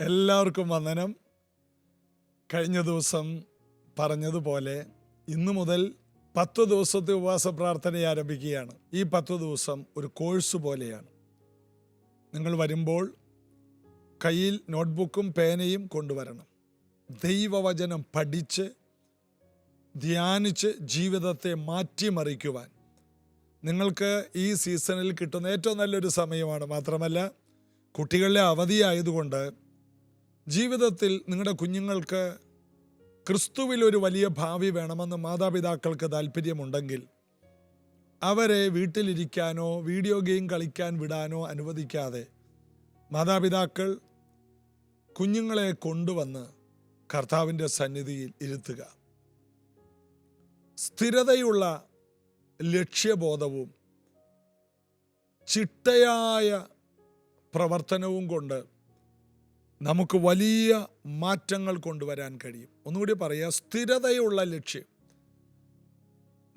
എല്ലാവർക്കും വന്ദനം. കഴിഞ്ഞ ദിവസം പറഞ്ഞതുപോലെ ഇന്നു മുതൽ 10 ദിവസത്തെ ഉപവാസ പ്രാർത്ഥന ആരംഭിക്കുകയാണ്. ഈ 10 ദിവസം ഒരു കോഴ്സ് പോലെയാണ്. നിങ്ങൾ വരുമ്പോൾ കയ്യിൽ നോട്ട്ബുക്കും പേനയും കൊണ്ടുവരണം. ദൈവവചനം പഠിച്ച് ധ്യാനിച്ച് ജീവിതത്തെ മാറ്റിമറിക്കുവാൻ നിങ്ങൾക്ക് ഈ സീസണിൽ കിട്ടുന്ന ഏറ്റവും നല്ലൊരു സമയമാണ്. മാത്രമല്ല, കുട്ടികളുടെ അവധിയായതുകൊണ്ട് ജീവിതത്തിൽ നിങ്ങളുടെ കുഞ്ഞുങ്ങൾക്ക് ക്രിസ്തുവിലൊരു വലിയ ഭാവി വേണമെന്ന് മാതാപിതാക്കൾക്ക് താല്പര്യമുണ്ടെങ്കിൽ അവരെ വീട്ടിലിരിക്കാനോ വീഡിയോ ഗെയിം കളിക്കാൻ വിടാനോ അനുവദിക്കാതെ മാതാപിതാക്കൾ കുഞ്ഞുങ്ങളെ കൊണ്ടുവന്ന് കർത്താവിൻ്റെ സന്നിധിയിൽ ഇരുത്തുക. സ്ഥിരതയുള്ള ലക്ഷ്യബോധവും ചിട്ടയായ പ്രവർത്തനവും കൊണ്ട് നമുക്ക് വലിയ മാറ്റങ്ങൾ കൊണ്ടുവരാൻ കഴിയും. ഒന്നുകൂടി പറയാം, സ്ഥിരതയുള്ള ലക്ഷ്യം.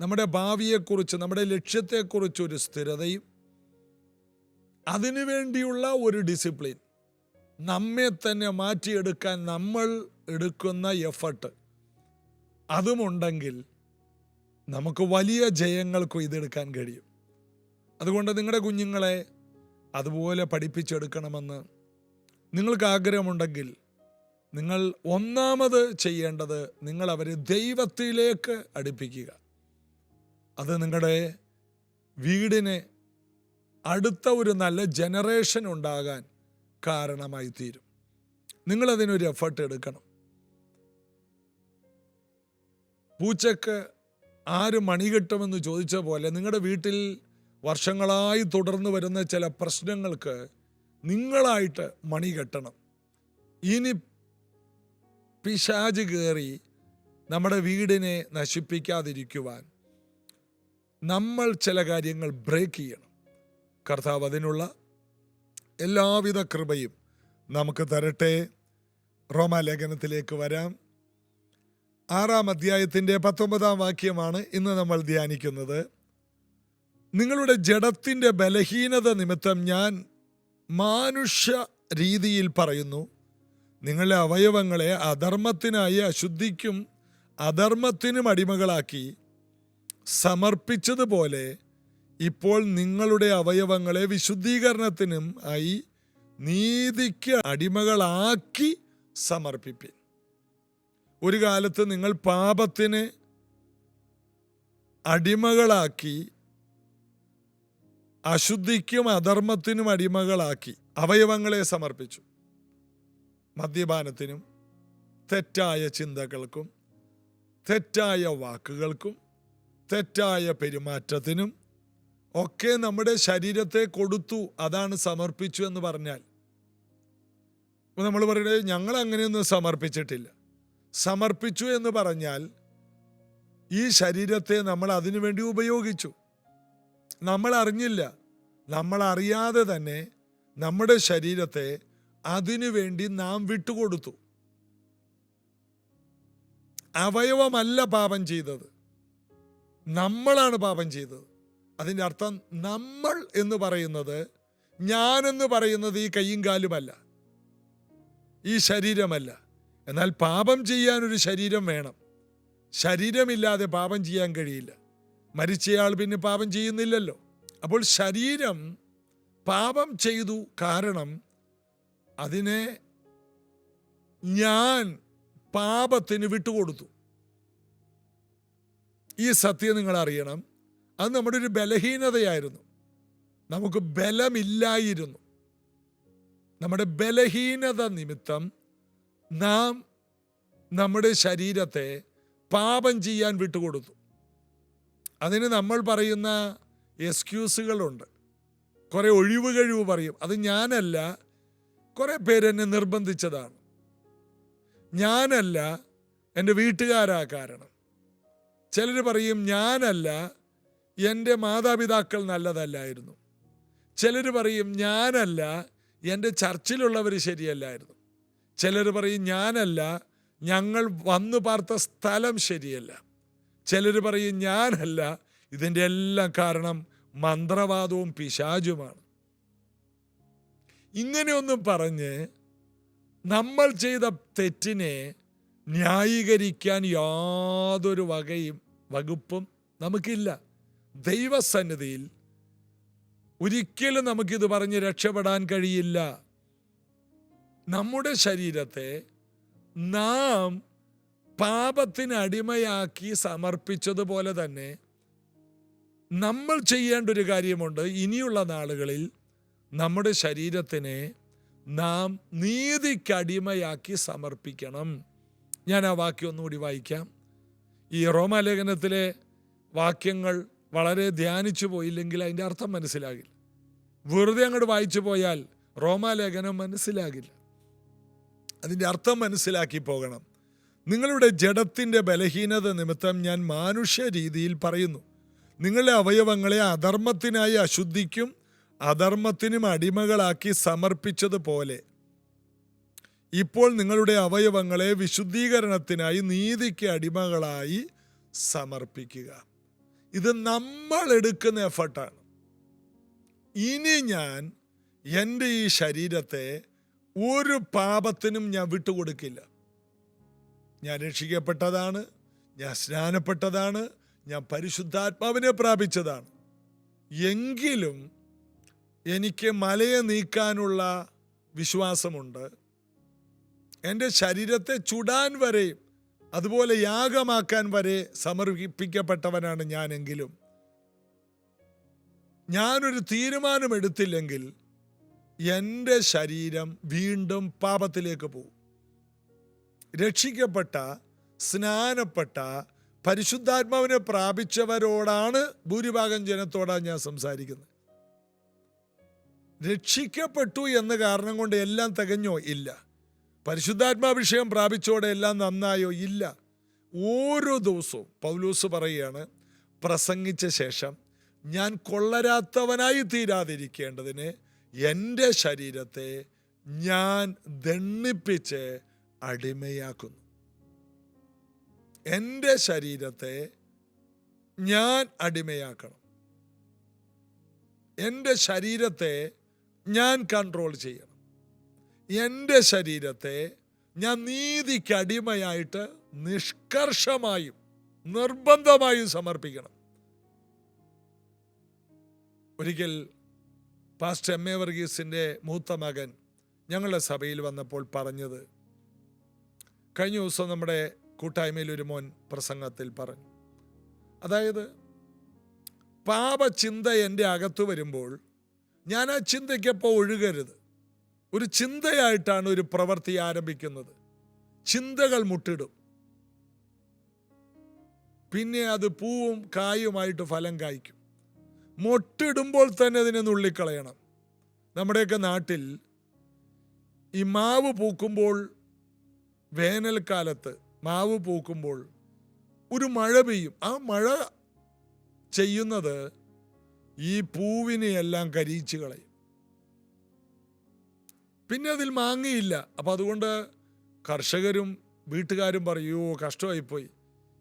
നമ്മുടെ ഭാവിയെക്കുറിച്ച്, നമ്മുടെ ലക്ഷ്യത്തെക്കുറിച്ചൊരു സ്ഥിരതയും അതിനുവേണ്ടിയുള്ള ഒരു ഡിസിപ്ലിൻ, നമ്മെ തന്നെ മാറ്റിയെടുക്കാൻ നമ്മൾ എടുക്കുന്ന എഫർട്ട്, അതുമുണ്ടെങ്കിൽ നമുക്ക് വലിയ ജയങ്ങൾ കൊയ്തെടുക്കാൻ കഴിയും. അതുകൊണ്ട് നിങ്ങളുടെ കുഞ്ഞുങ്ങളെ അതുപോലെ പഠിപ്പിച്ചെടുക്കണമെന്ന് നിങ്ങൾക്ക് ആഗ്രഹമുണ്ടെങ്കിൽ നിങ്ങൾ ഒന്നാമത് ചെയ്യേണ്ടത് നിങ്ങൾ അവരെ ദൈവത്തിലേക്ക് അടുപ്പിക്കുക. അത് നിങ്ങളുടെ വീടിന് അടുത്ത ഒരു നല്ല ജനറേഷൻ ഉണ്ടാകാൻ കാരണമായി തീരും. നിങ്ങളതിനൊരു എഫർട്ട് എടുക്കണം. പൂച്ചക്ക് ആര് മണി കിട്ടുമെന്ന് ചോദിച്ച പോലെ നിങ്ങളുടെ വീട്ടിൽ വർഷങ്ങളായി തുടർന്നു വരുന്ന ചില പ്രശ്നങ്ങൾക്ക് നിങ്ങളായിട്ട് മണി കെട്ടണം. ഇനി പിശാച് കയറി നമ്മുടെ വീടിനെ നശിപ്പിക്കാതിരിക്കുവാൻ നമ്മൾ ചില കാര്യങ്ങൾ ബ്രേക്ക് ചെയ്യണം. കർത്താവ് അതിനുള്ള എല്ലാവിധ കൃപയും നമുക്ക് തരട്ടെ. റോമാലേഖനത്തിലേക്ക് വരാം. 6-ാം അധ്യായത്തിൻ്റെ 19-ാം വാക്യമാണ് ഇന്ന് നമ്മൾ ധ്യാനിക്കുന്നത്. നിങ്ങളുടെ ജഡത്തിൻ്റെ ബലഹീനത നിമിത്തം ഞാൻ മാനുഷ്യ രീതിയിൽ പറയുന്നു, നിങ്ങളുടെ അവയവങ്ങളെ അധർമ്മത്തിനായി അശുദ്ധിക്കും അധർമ്മത്തിനും അടിമകളാക്കി സമർപ്പിച്ചതുപോലെ ഇപ്പോൾ നിങ്ങളുടെ അവയവങ്ങളെ വിശുദ്ധീകരണത്തിനും ആയി നീതിക്ക് അടിമകളാക്കി സമർപ്പിപ്പിൻ. ഒരു കാലത്ത് നിങ്ങൾ പാപത്തിന് അടിമകളാക്കി അശുദ്ധിക്കും അധർമ്മത്തിനും അടിമകളാക്കി അവയവങ്ങളെ സമർപ്പിച്ചു. മദ്യപാനത്തിനും തെറ്റായ ചിന്തകൾക്കും തെറ്റായ വാക്കുകൾക്കും തെറ്റായ പെരുമാറ്റത്തിനും ഒക്കെ നമ്മുടെ ശരീരത്തെ കൊടുത്തു. അതാണ് സമർപ്പിച്ചു എന്ന് പറഞ്ഞാൽ. നമ്മൾ പറയുന്നത് ഞങ്ങൾ അങ്ങനെയൊന്നും സമർപ്പിച്ചിട്ടില്ല. സമർപ്പിച്ചു എന്ന് പറഞ്ഞാൽ ഈ ശരീരത്തെ നമ്മൾ അതിനു വേണ്ടി ഉപയോഗിച്ചു. നമ്മൾ അറിഞ്ഞില്ല, നമ്മൾ അറിയാതെ തന്നെ നമ്മുടെ ശരീരത്തെ അതിനു വേണ്ടി നാം വിട്ടുകൊടുത്തു. അവയവമല്ല പാപം ചെയ്തത്, നമ്മളാണ് പാപം ചെയ്തത്. അതിൻ്റെ അർത്ഥം നമ്മൾ എന്ന് പറയുന്നത്, ഞാനെന്ന് പറയുന്നത് ഈ കൈയും കാലുമല്ല, ഈ ശരീരമല്ല. എന്നാൽ പാപം ചെയ്യാനൊരു ശരീരം വേണം. ശരീരമില്ലാതെ പാപം ചെയ്യാൻ കഴിയില്ല. മരിച്ചയാൾ പിന്നെ പാപം ചെയ്യുന്നില്ലല്ലോ. അപ്പോൾ ശരീരം പാപം ചെയ്തു. കാരണം അതിനെ ഞാൻ പാപത്തിന് വിട്ടുകൊടുത്തു. ഈ സത്യം നിങ്ങൾ അറിയണം. അത് നമ്മുടെ ഒരു ബലഹീനതയായിരുന്നു. നമുക്ക് ബലമില്ലായിരുന്നു. നമ്മുടെ ബലഹീനത നിമിത്തം നാം നമ്മുടെ ശരീരത്തെ പാപം ചെയ്യാൻ വിട്ടുകൊടുത്തു. അതിന് നമ്മൾ പറയുന്ന എക്സ്ക്യൂസുകളുണ്ട്. കുറേ ഒഴിവ് കഴിവ് പറയും. അത് ഞാനല്ല, കുറേ പേരെന്നെ നിർബന്ധിച്ചതാണ്. ഞാനല്ല, എൻ്റെ വീട്ടുകാരാ കാരണം. ചിലർ പറയും ഞാനല്ല, എൻ്റെ മാതാപിതാക്കൾ നല്ലതല്ലായിരുന്നു. ചിലർ പറയും ഞാനല്ല, എൻ്റെ ചർച്ചിലുള്ളവർ ശരിയല്ലായിരുന്നു. ചിലർ പറയും ഞാനല്ല, ഞങ്ങൾ വന്നു പാർത്ത സ്ഥലം ശരിയല്ല. ചിലർ പറയും ഞാനല്ല, ഇതിൻ്റെ എല്ലാം കാരണം മന്ത്രവാദവും പിശാചുമാണ്. ഇങ്ങനെയൊന്നും പറഞ്ഞ് നമ്മൾ ചെയ്ത തെറ്റിനെ ന്യായീകരിക്കാൻ യാതൊരു വകുപ്പും നമുക്കില്ല. ദൈവസന്നിധിയിൽ ഒരിക്കലും നമുക്കിത് പറഞ്ഞ് രക്ഷപ്പെടാൻ കഴിയില്ല. നമ്മുടെ ശരീരത്തെ നാം പാപത്തിന് അടിമയാക്കി സമർപ്പിച്ചതുപോലെ തന്നെ നമ്മൾ ചെയ്യേണ്ട ഒരു കാര്യമുണ്ട്. ഇനിയുള്ള നാളുകളിൽ നമ്മുടെ ശരീരത്തിനെ നാം നീതിക്കടിമയാക്കി സമർപ്പിക്കണം. ഞാൻ ആ വാക്യം ഒന്നുകൂടി വായിക്കാം. ഈ റോമാലേഖനത്തിലെ വാക്യങ്ങൾ വളരെ ധ്യാനിച്ചു പോയില്ലെങ്കിൽ അതിൻ്റെ അർത്ഥം മനസ്സിലാകില്ല. വെറുതെ അങ്ങോട്ട് വായിച്ചു പോയാൽ റോമാലേഖനം മനസ്സിലാകില്ല. അതിൻ്റെ അർത്ഥം മനസ്സിലാക്കി പോകണം. നിങ്ങളുടെ ജഡത്തിൻ്റെ ബലഹീനത നിമിത്തം ഞാൻ മാനുഷ്യ രീതിയിൽ പറയുന്നു, നിങ്ങളുടെ അവയവങ്ങളെ അധർമ്മത്തിനായി അശുദ്ധിക്കും അധർമ്മത്തിനും അടിമകളാക്കി സമർപ്പിച്ചതുപോലെ ഇപ്പോൾ നിങ്ങളുടെ അവയവങ്ങളെ വിശുദ്ധീകരണത്തിനായി നീതിക്ക് അടിമകളായി സമർപ്പിക്കുക. ഇത് നമ്മൾ എടുക്കുന്ന എഫർട്ടാണ്. ഇനി ഞാൻ എൻ്റെ ഈ ശരീരത്തെ ഒരു പാപത്തിനും ഞാൻ വിട്ടുകൊടുക്കില്ല. ഞാൻ രക്ഷിക്കപ്പെട്ടതാണ്, ഞാൻ സ്നാനപ്പെട്ടതാണ്, ഞാൻ പരിശുദ്ധാത്മാവിനെ പ്രാപിച്ചതാണ്. എങ്കിലും എനിക്ക് മലയെ നീക്കാനുള്ള വിശ്വാസമുണ്ട്. എൻ്റെ ശരീരത്തെ ചുടാൻ വരെയും അതുപോലെ യാഗമാക്കാൻ വരെ സമർപ്പിക്കപ്പെട്ടവനാണ് ഞാനെങ്കിലും ഞാനൊരു തീരുമാനമെടുത്തില്ലെങ്കിൽ എൻ്റെ ശരീരം വീണ്ടും പാപത്തിലേക്ക് പോകും. രക്ഷിക്കപ്പെട്ട, സ്നാനപ്പെട്ട, പരിശുദ്ധാത്മാവിനെ പ്രാപിച്ചവരോടാണ് ഭൂരിഭാഗം ജനത്തോടാണ് ഞാൻ സംസാരിക്കുന്നത്. രക്ഷിക്കപ്പെട്ടു എന്ന കാരണം കൊണ്ട് എല്ലാം തികഞ്ഞോ? ഇല്ല. പരിശുദ്ധാത്മാഭിഷേകം പ്രാപിച്ചോടെ എല്ലാം നന്നായോ? ഇല്ല. ഓരോ ദിവസവും പൗലോസ് പറയുകയാണ്, പ്രസംഗിച്ച ശേഷം ഞാൻ കൊള്ളരാത്തവനായി തീരാതിരിക്കേണ്ടതിന് എൻ്റെ ശരീരത്തെ ഞാൻ ദണ്ഡിപ്പിച്ച് അടിമയാക്കുന്നു. എൻ്റെ ശരീരത്തെ ഞാൻ അടിമയാക്കണം. എൻ്റെ ശരീരത്തെ ഞാൻ കൺട്രോൾ ചെയ്യണം. എൻ്റെ ശരീരത്തെ ഞാൻ നീതിക്ക് അടിമയായിട്ട് നിഷ്കർഷമായും നിർബന്ധമായും സമർപ്പിക്കണം. ഒരിക്കൽ പാസ്റ്റർ എം എ വർഗീസിൻ്റെ മൂത്ത മകൻ ഞങ്ങളുടെ സഭയിൽ വന്നപ്പോൾ പറഞ്ഞത്, കഴിഞ്ഞ ദിവസം നമ്മുടെ കൂട്ടായ്മയിൽ ഒരു മോൻ പ്രസംഗത്തിൽ പറഞ്ഞു, അതായത് പാപചിന്ത എൻ്റെ അകത്ത് വരുമ്പോൾ ഞാൻ ആ ചിന്തയ്ക്കപ്പോൾ ഒഴുകരുത്. ഒരു ചിന്തയായിട്ടാണ് ഒരു പ്രവൃത്തി ആരംഭിക്കുന്നത്. ചിന്തകൾ മുട്ടിടും, പിന്നെ അത് പൂവും കായുമായിട്ട് ഫലം കായ്ക്കും. മൊട്ടിടുമ്പോൾ തന്നെ അതിനെ നുള്ളിക്കളയണം. നമ്മുടെയൊക്കെ നാട്ടിൽ ഈ മാവ് പൂക്കുമ്പോൾ, വേനൽക്കാലത്ത് മാവ് പൂക്കുമ്പോൾ ഒരു മഴ പെയ്യും. ആ മഴ ചെയ്യുന്നത് ഈ പൂവിനെയെല്ലാം കരിയിച്ച് കളയും. പിന്നെ അതിൽ മാങ്ങയില്ല. അപ്പം അതുകൊണ്ട് കർഷകരും വീട്ടുകാരും പറയൂ, കഷ്ടമായിപ്പോയി,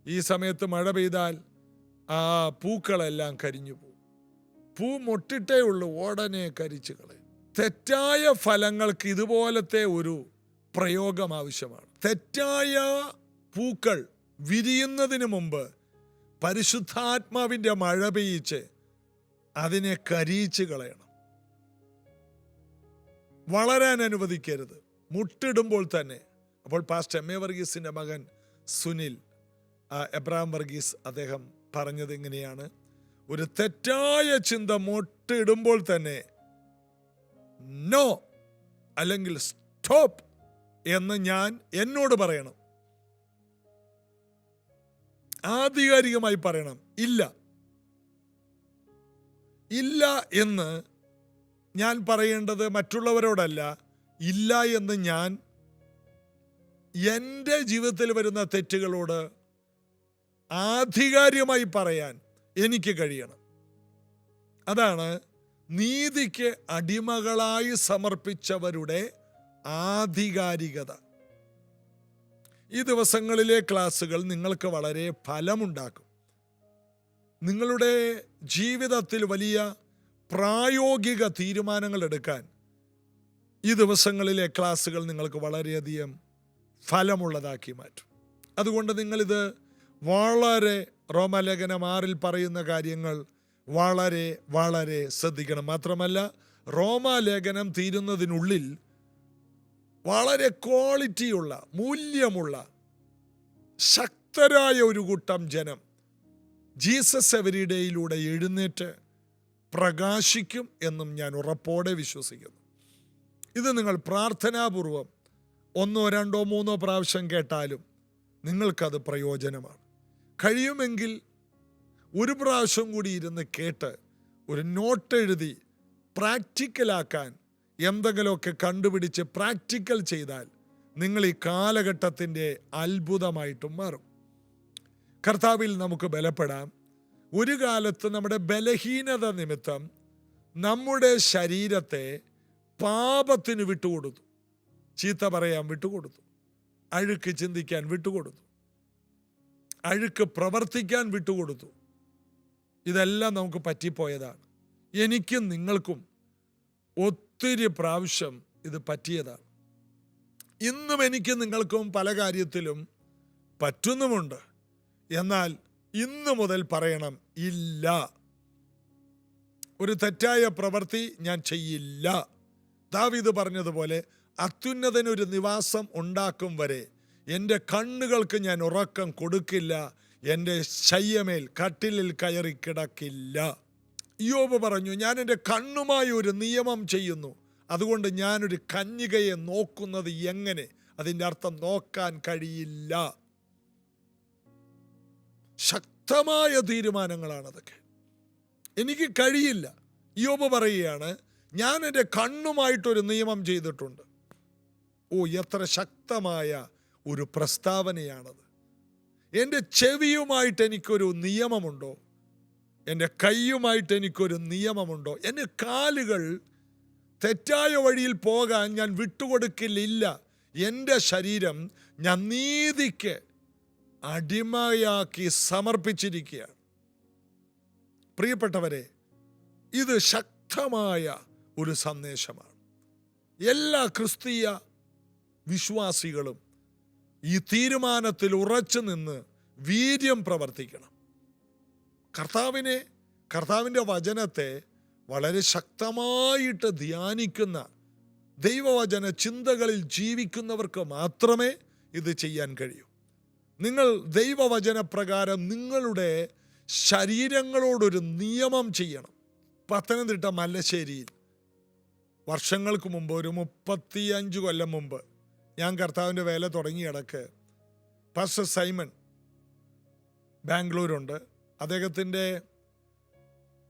ഈ സമയത്ത് മഴ പെയ്താൽ ആ പൂക്കളെല്ലാം കരിഞ്ഞു പോകും. പൂ മൊട്ടിട്ടേ ഉള്ളൂ, ഉടനെ കരിച്ചു കളയും. തെറ്റായ ഫലങ്ങൾക്ക് ഇതുപോലത്തെ ഒരു പ്രയോഗം ആവശ്യമാണ്. തെറ്റായ പൂക്കൾ വിരിയുന്നതിന് മുമ്പ് പരിശുദ്ധാത്മാവിൻ്റെ മഴ പെയ്യിച്ച് അതിനെ കരിയിച്ച് കളയണം. വളരാൻ അനുവദിക്കരുത്, മുട്ടിടുമ്പോൾ തന്നെ. അപ്പോൾ പാസ്റ്റർ എം എ വർഗീസിൻ്റെ മകൻ സുനിൽ എബ്രഹാം വർഗീസ് അദ്ദേഹം പറഞ്ഞത് ഇങ്ങനെയാണ്, ഒരു തെറ്റായ ചിന്ത മുട്ടിടുമ്പോൾ തന്നെ നോ അല്ലെങ്കിൽ സ്റ്റോപ്പ് എന്ന് ഞാൻ എന്നോട് പറയണം. ആധികാരികമായി പറയണം. ഇല്ല ഇല്ല എന്ന് ഞാൻ പറയേണ്ടത് മറ്റുള്ളവരോടല്ല. ഇല്ല എന്ന് ഞാൻ എൻ്റെ ജീവിതത്തിൽ വരുന്ന തെറ്റുകളോട് ആധികാരികമായി പറയാൻ എനിക്ക് കഴിയണം. അതാണ് നീതിക്ക് അടിമകളായി സമർപ്പിച്ചവരുടെ ആധികാരികത. ഈ ദിവസങ്ങളിലെ ക്ലാസ്സുകൾ നിങ്ങൾക്ക് വളരെ ഫലമുണ്ടാക്കും. നിങ്ങളുടെ ജീവിതത്തിൽ വലിയ പ്രായോഗിക തീരുമാനങ്ങൾ എടുക്കാൻ ഈ ദിവസങ്ങളിലെ ക്ലാസ്സുകൾ നിങ്ങൾക്ക് വളരെയധികം ഫലമുള്ളതാക്കി മാറ്റും. അതുകൊണ്ട് നിങ്ങളിത് വളരെ റോമാലേഖനം 6 പറയുന്ന കാര്യങ്ങൾ വളരെ വളരെ ശ്രദ്ധിക്കണം. മാത്രമല്ല, റോമാലേഖനം തീരുന്നതിനുള്ളിൽ വളരെ ക്വാളിറ്റിയുള്ള, മൂല്യമുള്ള, ശക്തരായ ഒരു കൂട്ടം ജനം ജീസസ് എവരിഡേയിലൂടെ എഴുന്നേറ്റ് പ്രകാശിക്കും എന്നും ഞാൻ ഉറപ്പോടെ വിശ്വസിക്കുന്നു. ഇത് നിങ്ങൾ പ്രാർത്ഥനാപൂർവം 1, 2, 3 പ്രാവശ്യം കേട്ടാലും നിങ്ങൾക്കത് പ്രയോജനമാണ്. കഴിയുമെങ്കിൽ ഒരു പ്രാവശ്യം കൂടി ഇരുന്ന് കേട്ട് ഒരു നോട്ട് എഴുതി പ്രാക്ടിക്കലാക്കാൻ എന്തെങ്കിലുമൊക്കെ കണ്ടുപിടിച്ച് പ്രാക്ടിക്കൽ ചെയ്താൽ നിങ്ങൾ ഈ കാലഘട്ടത്തിൻ്റെ അത്ഭുതമായിട്ടും മാറും. കർത്താവിൽ നമുക്ക് ബലപ്പെടാം. ഒരു കാലത്ത് നമ്മുടെ ബലഹീനത നിമിത്തം നമ്മുടെ ശരീരത്തെ പാപത്തിന് വിട്ടുകൊടുത്തു. ചീത്ത പറയാൻ വിട്ടുകൊടുത്തു, അഴുക്ക് ചിന്തിക്കാൻ വിട്ടുകൊടുത്തു, അഴുക്ക് പ്രവർത്തിക്കാൻ വിട്ടുകൊടുത്തു. ഇതെല്ലാം നമുക്ക് പറ്റിപ്പോയതാണ്. എനിക്കും നിങ്ങൾക്കും ഒത്തിരി പ്രാവശ്യം ഇത് പറ്റിയതാണ്. ഇന്നും എനിക്കും നിങ്ങൾക്കും പല കാര്യത്തിലും പറ്റുന്നുമുണ്ട്. എന്നാൽ ഇന്നു മുതൽ പറയണം, ഇല്ല, ഒരു തെറ്റായ പ്രവൃത്തി ഞാൻ ചെയ്യില്ല. ദാവീദ് പറഞ്ഞതുപോലെ, അത്യുന്നതനൊരു നിവാസം ഉണ്ടാക്കും വരെ എൻ്റെ കണ്ണുകൾക്ക് ഞാൻ ഉറക്കം കൊടുക്കില്ല, എൻ്റെ ശയ്യമേൽ കട്ടിലിൽ കയറി കിടക്കില്ല. യോബ് പറഞ്ഞു, ഞാൻ എൻ്റെ കണ്ണുമായി ഒരു നിയമം ചെയ്യുന്നു, അതുകൊണ്ട് ഞാനൊരു കന്യകയെ നോക്കുന്നത് എങ്ങനെ? അതിൻ്റെ അർത്ഥം നോക്കാൻ കഴിയില്ല. ശക്തമായ തീരുമാനങ്ങളാണ് അതൊക്കെ. എനിക്ക് കഴിയില്ല. യോബ് പറയുകയാണ്, ഞാൻ എൻ്റെ കണ്ണുമായിട്ടൊരു നിയമം ചെയ്തിട്ടുണ്ട്. ഓ, എത്ര ശക്തമായ ഒരു പ്രസ്താവനയാണത്. എൻ്റെ ചെവിയുമായിട്ട് എനിക്കൊരു നിയമമുണ്ടോ? എൻ്റെ കൈയുമായിട്ട് എനിക്കൊരു നിയമമുണ്ടോ? എൻ്റെ കാലുകൾ തെറ്റായ വഴിയിൽ പോകാൻ ഞാൻ വിട്ടുകൊടുക്കില്ല. എൻ്റെ ശരീരം ഞാൻ നീതിക്ക് അടിമയാക്കി സമർപ്പിച്ചിരിക്കുകയാണ്. പ്രിയപ്പെട്ടവരെ, ഇത് ശക്തമായ ഒരു സന്ദേശമാണ്. എല്ലാ ക്രിസ്തീയ വിശ്വാസികളും ഈ തീരുമാനത്തിൽ ഉറച്ചു നിന്ന് വീര്യം പ്രവർത്തിക്കണം. കർത്താവിൻ്റെ വചനത്തെ വളരെ ശക്തമായിട്ട് ധ്യാനിക്കുന്ന, ദൈവവചന ചിന്തകളിൽ ജീവിക്കുന്നവർക്ക് മാത്രമേ ഇത് ചെയ്യാൻ കഴിയൂ. നിങ്ങൾ ദൈവവചന പ്രകാരം നിങ്ങളുടെ ശരീരങ്ങളോടൊരു നിയമം ചെയ്യണം. പത്തനംതിട്ട മല്ലശ്ശേരിയിൽ വർഷങ്ങൾക്ക് മുമ്പ്, ഒരു 35 കൊല്ലം മുമ്പ്, ഞാൻ കർത്താവിൻ്റെ വേല തുടങ്ങിയ ഇടക്ക് പാസ്റ്റർ സൈമൺ ബാംഗ്ലൂരുണ്ട്. അദ്ദേഹത്തിൻ്റെ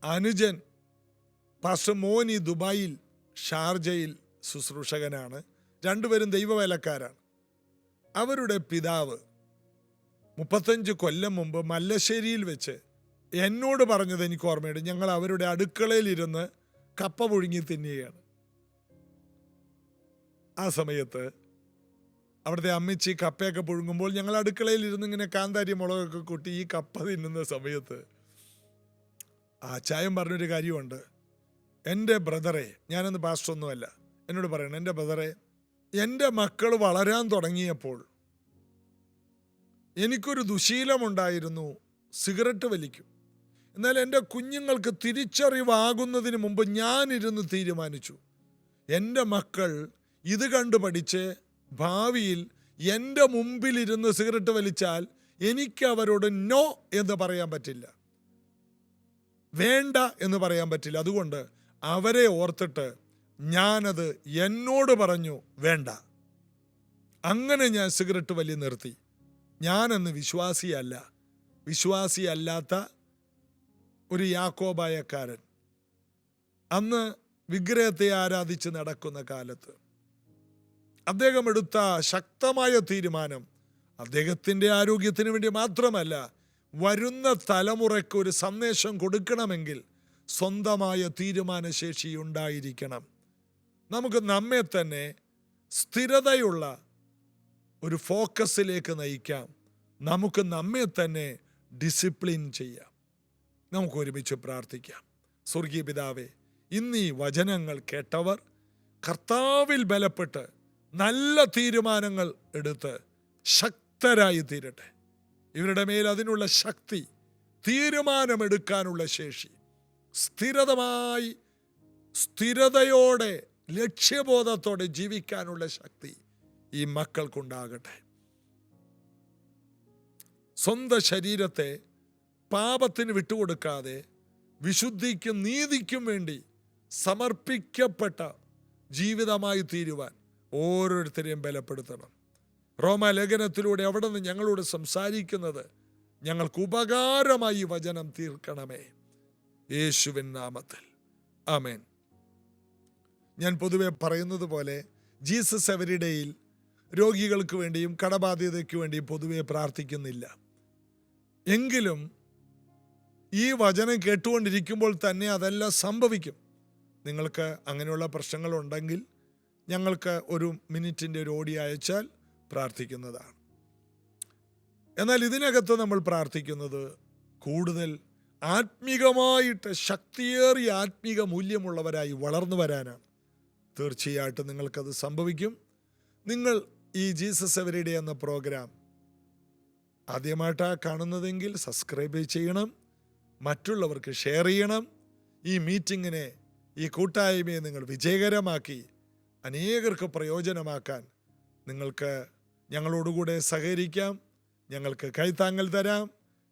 അനുജൻ പാസ്റ്റർ മോനി ദുബായിൽ, ഷാർജയിൽ ശുശ്രൂഷകനാണ്. രണ്ടുപേരും ദൈവവേലക്കാരാണ്. അവരുടെ പിതാവ് 35 കൊല്ലം മുമ്പ് മല്ലശ്ശേരിയിൽ വെച്ച് എന്നോട് പറഞ്ഞത് എനിക്ക് ഓർമ്മയുണ്ട്. ഞങ്ങൾ അവരുടെ അടുക്കളയിലിരുന്ന് കപ്പ പുഴുങ്ങി തിന്നുകയാണ്. ആ സമയത്ത് അവിടുത്തെ അമ്മച്ചി കപ്പയൊക്കെ പുഴുങ്ങുമ്പോൾ ഞങ്ങൾ അടുക്കളയിൽ ഇരുന്ന് ഇങ്ങനെ കാന്താരി മുളകൊക്കെ കൂട്ടി ഈ കപ്പ തിന്നുന്ന സമയത്ത് ആച്ചായം പറഞ്ഞൊരു കാര്യമുണ്ട്. എൻ്റെ ബ്രദറെ, ഞാനൊന്ന് പാസ്റ്ററൊന്നുമല്ല, എന്നോട് പറയണം, എൻ്റെ ബ്രദറെ, എൻ്റെ മക്കൾ വളരാൻ തുടങ്ങിയപ്പോൾ എനിക്കൊരു ദുശീലമുണ്ടായിരുന്നു, സിഗരറ്റ് വലിക്കും. എന്നാൽ എൻ്റെ കുഞ്ഞുങ്ങൾക്ക് തിരിച്ചറിവാകുന്നതിന് മുമ്പ് ഞാനിരുന്ന് തീരുമാനിച്ചു, എൻ്റെ മക്കൾ ഇത് കണ്ടു പഠിച്ച് ഭാവിയിൽ എൻ്റെ മുമ്പിലിരുന്ന് സിഗരറ്റ് വലിച്ചാൽ എനിക്ക് അവരോട് നോ എന്ന് പറയാൻ പറ്റില്ല, വേണ്ട എന്ന് പറയാൻ പറ്റില്ല. അതുകൊണ്ട് അവരെ ഓർത്തിട്ട് ഞാനത് എന്നോട് പറഞ്ഞു, വേണ്ട. അങ്ങനെ ഞാൻ സിഗരറ്റ് വലി നിർത്തി. ഞാനന്ന് വിശ്വാസിയല്ലാത്ത ഒരു യാക്കോബായക്കാരൻ, അന്ന് വിഗ്രഹത്തെ ആരാധിച്ച് നടക്കുന്ന കാലത്ത് അദ്ദേഹം എടുത്ത ശക്തമായ തീരുമാനം അദ്ദേഹത്തിൻ്റെ ആരോഗ്യത്തിന് വേണ്ടി മാത്രമല്ല, വരുന്ന തലമുറയ്ക്ക് ഒരു സന്ദേശം കൊടുക്കണമെങ്കിൽ സ്വന്തമായ തീരുമാനശേഷി ഉണ്ടായിരിക്കണം. നമുക്ക് നമ്മെ തന്നെ സ്ഥിരതയുള്ള ഒരു ഫോക്കസിലേക്ക് നയിക്കാം. നമുക്ക് നമ്മെ തന്നെ ഡിസിപ്ലിൻ ചെയ്യാം. നമുക്ക് ഒരുമിച്ച് പ്രാർത്ഥിക്കാം. സ്വർഗീയ പിതാവേ, ഇന്ന് ഈ വചനങ്ങൾ കേട്ടവർ കർത്താവിൽ ബലപ്പെട്ട് നല്ല തീരുമാനങ്ങൾ എടുത്ത് ശക്തരായി തീരട്ടെ. ഇവരുടെ മേൽ അതിനുള്ള ശക്തി, തീരുമാനമെടുക്കാനുള്ള ശേഷി, സ്ഥിരതയോടെ ലക്ഷ്യബോധത്തോടെ ജീവിക്കാനുള്ള ശക്തി ഈ മക്കൾക്കുണ്ടാകട്ടെ. സ്വന്തം ശരീരത്തെ പാപത്തിന് വിട്ടുകൊടുക്കാതെ വിശുദ്ധിക്കും നീതിക്കും വേണ്ടി സമർപ്പിക്കപ്പെട്ട ജീവിതമായി തീരുവാൻ ഓരോരുത്തരെയും ബലപ്പെടുത്തണം. റോമാലേഖനത്തിലൂടെ അവിടെ നിന്ന് ഞങ്ങളോട് സംസാരിക്കുന്നത് ഞങ്ങൾക്ക് ഉപകാരമായി വചനം തീർക്കണമേ, യേശുവിൻ നാമത്തിൽ ആമേൻ. ഞാൻ പൊതുവെ പറയുന്നത് പോലെ ജീസസ് എവരി ഡേയിൽ രോഗികൾക്ക് വേണ്ടിയും കടബാധ്യതയ്ക്ക് വേണ്ടിയും പൊതുവെ പ്രാർത്ഥിക്കുന്നില്ല. എങ്കിലും ഈ വചനം കേട്ടുകൊണ്ടിരിക്കുമ്പോൾ തന്നെ അതെല്ലാം സംഭവിക്കും. നിങ്ങൾക്ക് അങ്ങനെയുള്ള പ്രശ്നങ്ങളുണ്ടെങ്കിൽ ഞങ്ങൾക്ക് ഒരു മിനിറ്റിൻ്റെ ഒരു ഓഡിയോ അയച്ചാൽ പ്രാർത്ഥിക്കുന്നതാണ്. എന്നാൽ ഇതിനകത്ത് നമ്മൾ പ്രാർത്ഥിക്കുന്നത് കൂടുതൽ ആത്മീകമായിട്ട് ശക്തിയേറിയ ആത്മീക മൂല്യമുള്ളവരായി വളർന്നു വരാനാണ്. തീർച്ചയായിട്ടും നിങ്ങൾക്കത് സംഭവിക്കും. നിങ്ങൾ ഈ ജീസസ് എവരി ഡേ എന്ന പ്രോഗ്രാം ആദ്യമായിട്ടാണ് കാണുന്നതെങ്കിൽ സബ്സ്ക്രൈബ് ചെയ്യണം, മറ്റുള്ളവർക്ക് ഷെയർ ചെയ്യണം. ഈ മീറ്റിങ്ങിനെ, ഈ കൂട്ടായ്മയെ നിങ്ങൾ വിജയകരമാക്കി അനേകർക്ക് പ്രയോജനമാക്കാൻ നിങ്ങൾക്ക് ഞങ്ങളോടുകൂടെ സഹകരിക്കാം. ഞങ്ങൾക്ക് കൈത്താങ്ങൽ തരാം,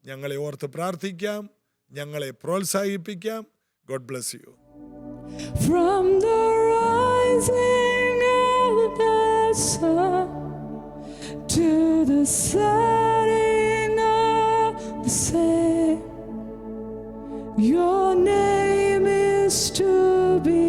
ഞങ്ങളെ ഓർത്ത് പ്രാർത്ഥിക്കാം, ഞങ്ങളെ പ്രോത്സാഹിപ്പിക്കാം. God bless you. From the rising of the sun to the setting of the same, your name is to be